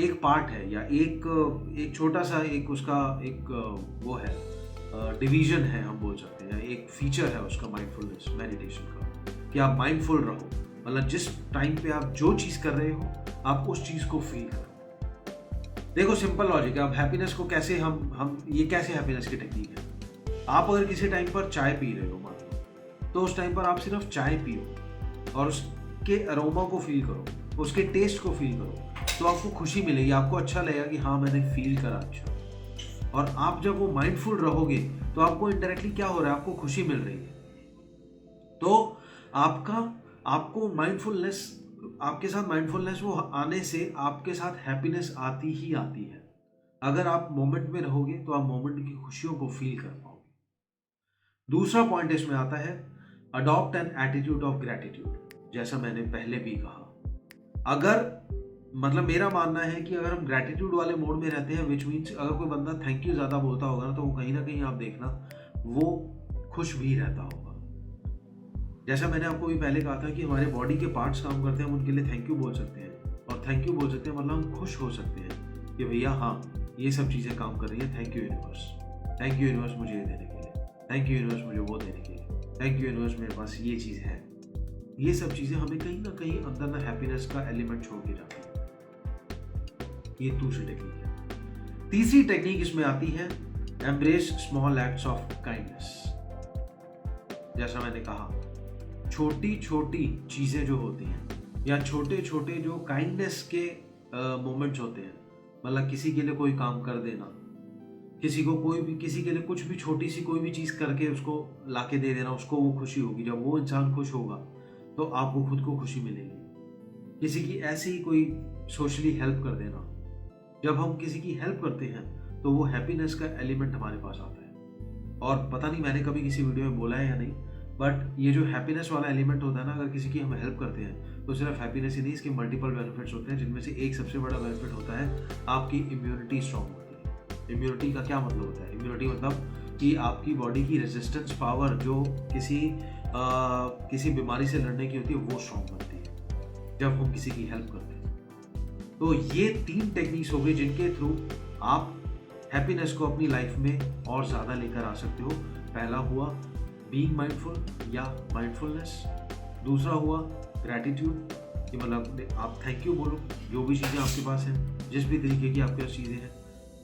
एक पार्ट है, या एक छोटा सा एक उसका एक वो है, डिवीजन है हम बोल सकते हैं, एक फीचर है उसका माइंडफुलनेस मेडिटेशन का, कि आप माइंडफुल रहो। मतलब जिस टाइम पे आप जो चीज कर रहे हो आप उस चीज को फील करो। देखो सिंपल लॉजिक है। अब हैप्पीनेस को कैसे हम ये कैसे हैप्पीनेस की टेक्निक है। आप अगर किसी टाइम पर चाय पी रहे हो मान लो, तो उस टाइम पर आप सिर्फ चाय पियो और उसके अरोमा को फील करो, उसके टेस्ट को फील करो, तो आपको खुशी मिलेगी, आपको अच्छा लगेगा कि हाँ मैंने फील करा अच्छा। और आप जब वो माइंडफुल रहोगे तो आपको इनडायरेक्टली क्या हो रहा है, आपको खुशी मिल रही है। तो आपको माइंडफुलनेस, आपके साथ माइंडफुलनेस वो आने से आपके साथ हैप्पीनेस आती ही आती है। अगर आप मोमेंट में रहोगे तो आप मोमेंट की खुशियों को फील कर पाओगे। दूसरा पॉइंट इसमें आता है adopt an attitude of gratitude. जैसा मैंने पहले भी कहा, अगर मतलब मेरा मानना है कि अगर हम ग्रेटिट्यूड वाले मोड में रहते हैं, विच मीन्स अगर कोई बंदा थैंक यू ज्यादा बोलता होगा ना, तो वो कहीं ना कहीं आप देखना वो खुश भी रहता होगा। जैसा मैंने आपको भी पहले कहा था कि हमारे बॉडी के पार्ट्स काम करते हैं, हम उनके लिए थैंक यू बोल सकते हैं, और थैंक यू बोल सकते हैं मतलब हम खुश हो सकते हैं कि भैया हाँ ये सब चीजें काम कर रही है। Thank you universe, thank you universe मुझे ये देने के लिए, थैंक यू यूनिवर्स मुझे वो देने के लिए, थैंक यू यूनिवर्स मेरे पास ये चीज है। ये सब चीजें हमें कहीं ना कहीं अंदर ना हैप्पीनेस का एलिमेंट छोड़ के जाती है। ये दूसरी टेक्निक है। तीसरी टेक्निक इसमें आती है embrace small acts of kindness. जैसा मैंने कहा, छोटी छोटी चीजें जो होती हैं या छोटे छोटे जो काइंडनेस के मोमेंट्स होते हैं, मतलब किसी के लिए कोई काम कर देना, किसी को कोई भी किसी के लिए कुछ भी छोटी सी कोई भी चीज करके उसको लाके दे देना, उसको वो खुशी होगी। जब वो इंसान खुश होगा तो आपको खुद को खुशी मिलेगी। किसी की ऐसी ही कोई सोशली हेल्प कर देना, जब हम किसी की हेल्प करते हैं तो वो हैप्पीनेस का एलिमेंट हमारे पास आता है। और पता नहीं मैंने कभी किसी वीडियो में बोला है या नहीं, बट ये जो हैप्पीनेस वाला एलिमेंट होता है ना, अगर किसी की हम हेल्प करते हैं तो सिर्फ हैप्पीनेस ही नहीं, इसके मल्टीपल बेनिफिट्स होते हैं, जिनमें से एक सबसे बड़ा बेनिफिट होता है आपकी इम्यूनिटी स्ट्रांग होती है। इम्यूनिटी का क्या मतलब होता है? इम्यूनिटी मतलब कि आपकी बॉडी की रेजिस्टेंस पावर जो किसी बीमारी से लड़ने की होती है वो स्ट्रांग बनती है जब हम किसी की हेल्प करते हैं। तो ये 3 टेक्निक्स हो गई जिनके थ्रू आप हैप्पीनेस को अपनी लाइफ में और ज़्यादा लेकर आ सकते हो। पहला हुआ बीइंग माइंडफुल या माइंडफुलनेस, दूसरा हुआ ग्रैटिट्यूड कि मतलब आप थैंक यू बोलो जो भी चीज़ें आपके पास हैं, जिस भी तरीके की आपके पास चीज़ें हैं।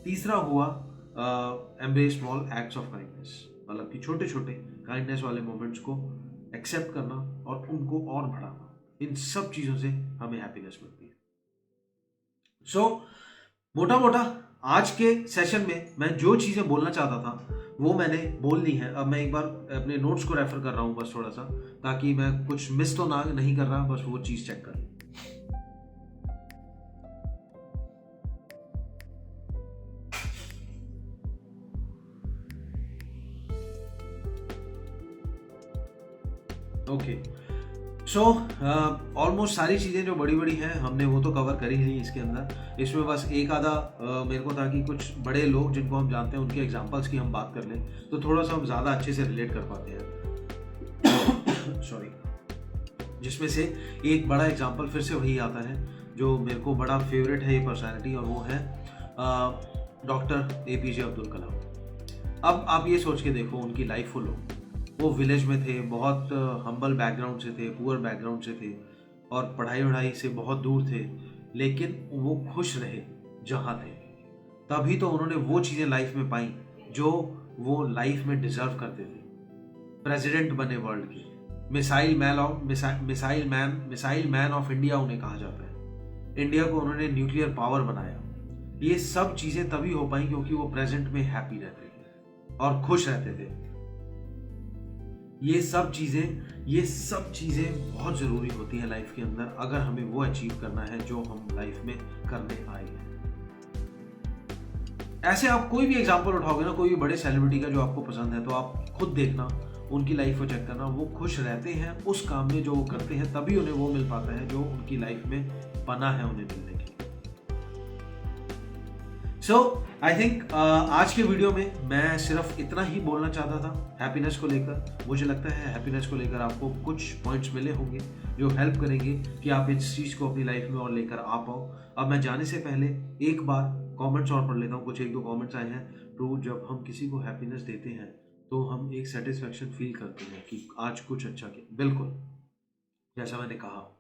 तीसरा हुआ embrace small acts of kindness, मतलब कि छोटे छोटे काइंडनेस वाले मोमेंट्स को एक्सेप्ट करना और उनको और बढ़ाना। इन सब चीज़ों से हमें हैप्पीनेस मिलती है। सो मोटा मोटा आज के सेशन में मैं जो चीज़ें बोलना चाहता था वो मैंने बोल ली है। अब मैं एक बार अपने नोट्स को रेफर कर रहा हूँ बस थोड़ा सा, ताकि मैं कुछ मिस तो नहीं कर रहा, बस वो चीज़ चेक कर लूँ। ओके, सो ऑलमोस्ट सारी चीज़ें जो बड़ी बड़ी हैं हमने वो तो कवर कर ही ली इसके अंदर। इसमें बस एक आधा मेरे को था कि कुछ बड़े लोग जिनको हम जानते हैं उनके एग्जांपल्स की हम बात कर लें तो थोड़ा सा हम ज़्यादा अच्छे से रिलेट कर पाते हैं। सॉरी। जिसमें से एक बड़ा एग्जांपल फिर से वही आता है जो मेरे को बड़ा फेवरेट है ये पर्सनैलिटी, और वो है डॉक्टर APJ अब्दुल कलाम। अब आप ये सोच के देखो उनकी लाइफ वो विलेज में थे, बहुत हम्बल बैकग्राउंड से थे, पुअर बैकग्राउंड से थे और पढ़ाई वढ़ाई से बहुत दूर थे, लेकिन वो खुश रहे जहाँ थे। तभी तो उन्होंने वो चीज़ें लाइफ में पाई जो वो लाइफ में डिजर्व करते थे। प्रेसिडेंट बने वर्ल्ड के, मिसाइल मैन ऑफ इंडिया उन्हें कहा जाता है। इंडिया को उन्होंने न्यूक्लियर पावर बनाया। ये सब चीज़ें तभी हो पाई क्योंकि वो प्रेजेंट में हैप्पी रहते थे और खुश रहते थे। ये सब चीज़ें बहुत ज़रूरी होती हैं लाइफ के अंदर अगर हमें वो अचीव करना है जो हम लाइफ में करने आए हैं। ऐसे आप कोई भी एग्जांपल उठाओगे ना, कोई भी बड़े सेलिब्रिटी का जो आपको पसंद है, तो आप खुद देखना, उनकी लाइफ को चेक करना, वो खुश रहते हैं उस काम में जो वो करते हैं, तभी उन्हें वो मिल पाता है जो उनकी लाइफ में बना है उन्हें मिलने के लिए। सो आई थिंक आज के वीडियो में मैं सिर्फ इतना ही बोलना चाहता था हैप्पीनेस को लेकर। मुझे लगता है हैप्पीनेस को लेकर आपको कुछ पॉइंट्स मिले होंगे जो हेल्प करेंगे कि आप इस चीज़ को अपनी लाइफ में और लेकर आ पाओ। अब मैं जाने से पहले एक बार कमेंट्स और पढ़ लेता हूँ। कुछ 1-2 कमेंट्स आए हैं। तो जब हम किसी को हैप्पीनेस देते हैं तो हम एक सेटिस्फेक्शन फील करते हैं कि आज कुछ अच्छा किया। बिल्कुल, जैसा मैंने कहा,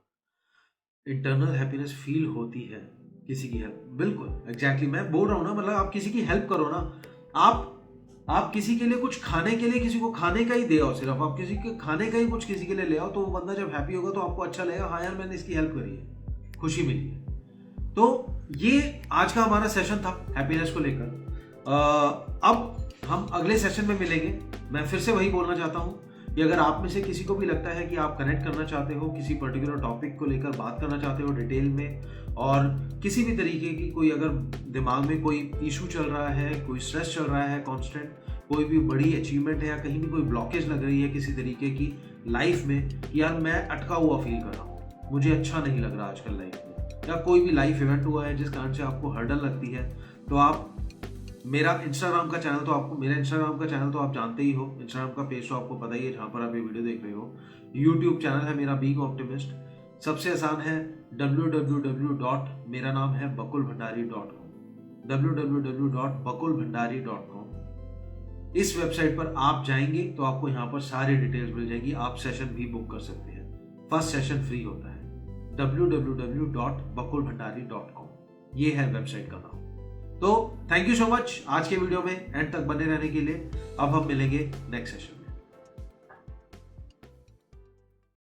इंटरनल हैप्पीनेस फील होती है किसी की हेल्प। बिल्कुल एग्जैक्टली मैं बोल रहा हूँ ना, मतलब आप किसी की हेल्प करो ना, आप किसी के लिए कुछ खाने के लिए किसी को खाने का ही दे आओ, सिर्फ आप किसी के खाने का ही कुछ किसी के लिए ले आओ, तो वो बंदा जब हैप्पी होगा तो आपको अच्छा लगेगा, हाँ यार मैंने इसकी हेल्प करी है, खुशी मिली है। तो ये आज का हमारा सेशन था हैप्पीनेस को लेकर। अब हम अगले सेशन में मिलेंगे। मैं फिर से वही बोलना चाहता हूँ कि अगर आप में से किसी को भी लगता है कि आप कनेक्ट करना चाहते हो, किसी पर्टिकुलर टॉपिक को लेकर बात करना चाहते हो डिटेल में, और किसी भी तरीके की कोई अगर दिमाग में कोई इशू चल रहा है, कोई स्ट्रेस चल रहा है कांस्टेंट, कोई भी बड़ी अचीवमेंट है या कहीं भी कोई ब्लॉकेज लग रही है किसी तरीके की लाइफ में, यार मैं अटका हुआ फील कर रहा हूँ, मुझे अच्छा नहीं लग रहा आजकल लाइफ में, या कोई भी लाइफ इवेंट हुआ है जिस कारण से आपको हर्डल लगती है, तो आप मेरा इंस्टाग्राम का चैनल तो आप जानते ही हो। इंस्टाग्राम का पेज तो आपको पता ही है जहाँ पर आप ये वीडियो देख रहे हो। यूट्यूब चैनल है मेरा बीइंग ऑप्टिमिस्ट। सबसे आसान है www.मेरा-bakulbhandari.com। इस वेबसाइट पर आप जाएंगे तो आपको यहाँ पर सारी डिटेल्स मिल जाएगी। आप सेशन भी बुक कर सकते हैं, फर्स्ट सेशन फ्री होता है। www.bakulbhandari.com ये है वेबसाइट का नाम। तो थैंक यू सो मच आज के वीडियो में एंड तक बने रहने के लिए। अब हम मिलेंगे नेक्स्ट सेशन।